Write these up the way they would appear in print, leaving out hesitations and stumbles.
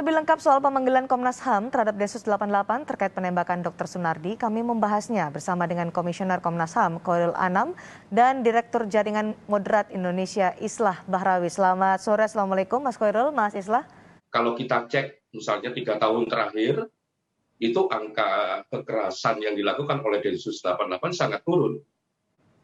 Lebih lengkap soal pemanggilan Komnas HAM terhadap Densus 88 terkait penembakan Dr. Sunardi, kami membahasnya bersama dengan Komisioner Komnas HAM, Khairul Anam, dan Direktur Jaringan Moderat Indonesia, Islah Bahrawi. Selamat sore, Assalamualaikum Mas Khairul, Mas Islah. Kalau kita cek misalnya 3 tahun terakhir, itu angka kekerasan yang dilakukan oleh Densus 88 sangat turun.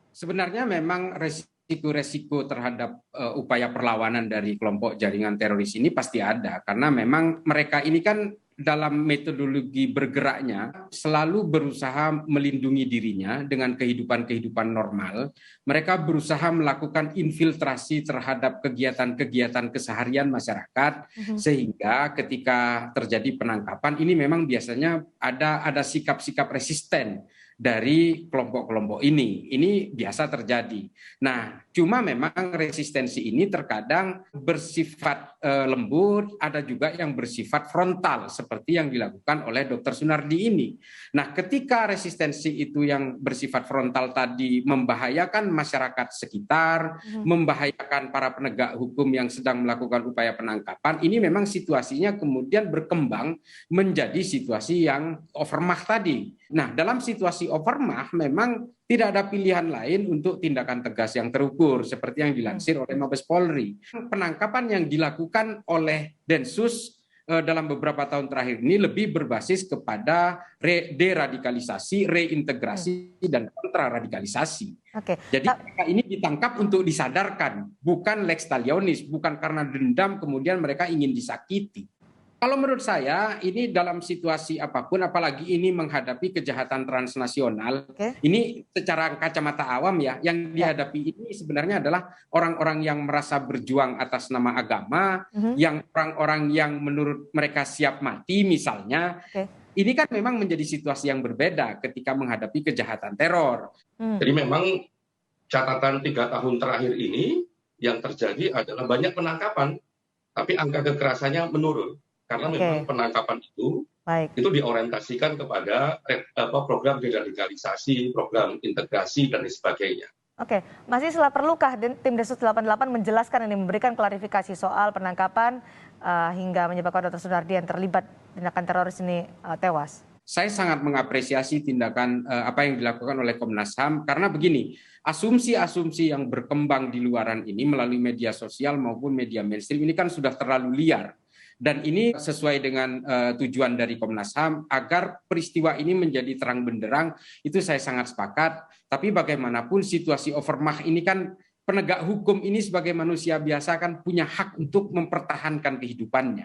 Sebenarnya memang resiko-resiko terhadap upaya perlawanan dari kelompok jaringan teroris ini pasti ada, karena memang mereka ini kan dalam metodologi bergeraknya selalu berusaha melindungi dirinya dengan kehidupan normal. Mereka berusaha melakukan infiltrasi terhadap kegiatan-kegiatan keseharian masyarakat, sehingga ketika terjadi penangkapan ini memang biasanya ada sikap-sikap resisten dari kelompok-kelompok ini. Ini biasa terjadi. Nah, cuma memang resistensi ini terkadang bersifat lembut, ada juga yang bersifat frontal seperti yang dilakukan oleh Dr. Sunardi ini. Nah, ketika resistensi itu yang bersifat frontal tadi membahayakan masyarakat sekitar, membahayakan para penegak hukum yang sedang melakukan upaya penangkapan, ini memang situasinya kemudian berkembang menjadi situasi yang overmah tadi. Nah, dalam situasi overmah memang tidak ada pilihan lain untuk tindakan tegas yang terukur seperti yang dilansir oleh Mabes Polri. Penangkapan yang dilakukan oleh Densus dalam beberapa tahun terakhir ini lebih berbasis kepada deradikalisasi, reintegrasi, dan kontraradikalisasi. Jadi ini ditangkap untuk disadarkan, bukan lex talionis, bukan karena dendam kemudian mereka ingin disakiti. Kalau menurut saya ini dalam situasi apapun, apalagi ini menghadapi kejahatan transnasional, ini secara kacamata awam ya, yang dihadapi ini sebenarnya adalah orang-orang yang merasa berjuang atas nama agama, yang orang-orang yang menurut mereka siap mati misalnya. Ini kan memang menjadi situasi yang berbeda ketika menghadapi kejahatan teror. Jadi memang catatan 3 tahun terakhir ini yang terjadi adalah banyak penangkapan, tapi angka kekerasannya menurun. Karena memang penangkapan itu diorientasikan kepada program deradikalisasi, program integrasi, dan sebagainya. Masih setelah perlukah tim Densus 88 menjelaskan ini, memberikan klarifikasi soal penangkapan hingga menyebabkan Dr. Sunardi yang terlibat tindakan teroris ini tewas? Saya sangat mengapresiasi tindakan apa yang dilakukan oleh Komnas HAM, karena begini, asumsi-asumsi yang berkembang di luaran ini melalui media sosial maupun media mainstream ini kan sudah terlalu liar. Dan ini sesuai dengan tujuan dari Komnas HAM agar peristiwa ini menjadi terang benderang, itu saya sangat sepakat. Tapi bagaimanapun situasi overmah ini kan, penegak hukum ini sebagai manusia biasa kan punya hak untuk mempertahankan kehidupannya.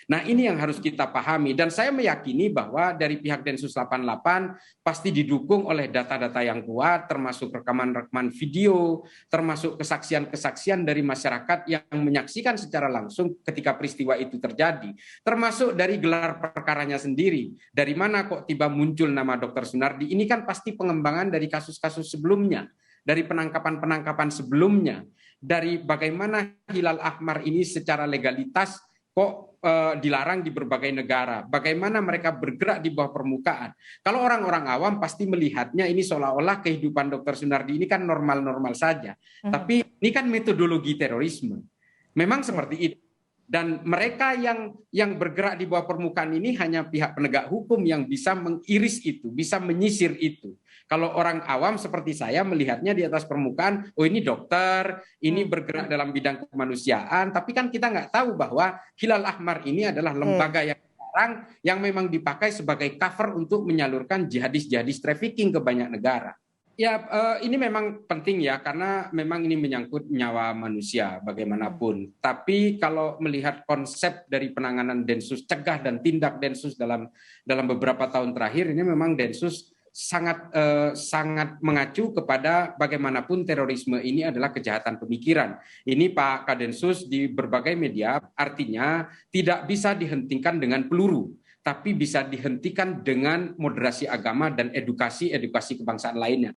Nah, ini yang harus kita pahami, dan saya meyakini bahwa dari pihak Densus 88 pasti didukung oleh data-data yang kuat, termasuk rekaman-rekaman video, termasuk kesaksian-kesaksian dari masyarakat yang menyaksikan secara langsung ketika peristiwa itu terjadi, termasuk dari gelar perkaranya sendiri. Dari mana kok tiba muncul nama Dr. Sunardi? Ini kan pasti pengembangan dari kasus-kasus sebelumnya, dari penangkapan-penangkapan sebelumnya, dari bagaimana Hilal Ahmar ini secara legalitas kok dilarang di berbagai negara, bagaimana mereka bergerak di bawah permukaan. Kalau orang-orang awam pasti melihatnya ini seolah-olah kehidupan Dr. Sunardi ini kan normal-normal saja. Tapi ini kan metodologi terorisme. Memang seperti itu. Dan mereka yang bergerak di bawah permukaan ini hanya pihak penegak hukum yang bisa mengiris itu, bisa menyisir itu. Kalau orang awam seperti saya melihatnya di atas permukaan, oh ini dokter, ini bergerak dalam bidang kemanusiaan, tapi kan kita nggak tahu bahwa Hilal Ahmar ini adalah lembaga yang memang dipakai sebagai cover untuk menyalurkan jihadis trafficking ke banyak negara. Ya, ini memang penting ya, karena memang ini menyangkut nyawa manusia bagaimanapun. Tapi kalau melihat konsep dari penanganan Densus, cegah dan tindak Densus dalam beberapa tahun terakhir, ini memang Densus sangat mengacu kepada bagaimanapun terorisme ini adalah kejahatan pemikiran. Ini Pak Kadensus di berbagai media artinya tidak bisa dihentikan dengan peluru, tapi bisa dihentikan dengan moderasi agama dan edukasi kebangsaan lainnya.